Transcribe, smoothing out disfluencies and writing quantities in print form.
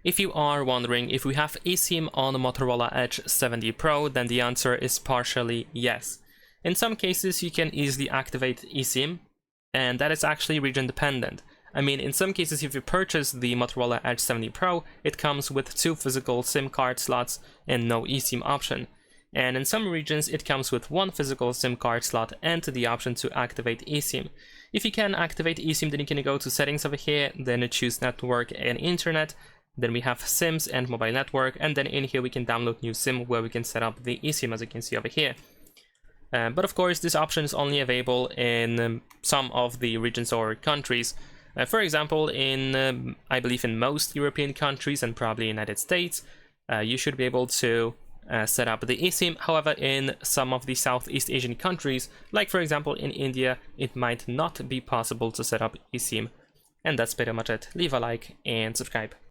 If you are wondering if we have eSIM on the Motorola Edge 70 Pro, then the answer is partially yes. In some cases you can easily activate eSIM, and that is actually region dependent. I mean, in some cases if you purchase the Motorola Edge 70 Pro, it comes with 2 physical SIM card slots and no eSIM option. And in some regions it comes with 1 physical SIM card slot and the option to activate eSIM. If you can activate eSIM, then you can go to settings over here, then choose network and internet. Then we have SIMs and mobile network, and then in here we can download new SIM where we can set up the eSIM, as you can see over here. But of course this option is only available in some of the regions or countries. For example, in I believe in most European countries and probably United States, you should be able to set up the eSIM. However, in some of the Southeast Asian countries, like for example in India, it might not be possible to set up eSIM. And that's pretty much it. Leave a like and subscribe.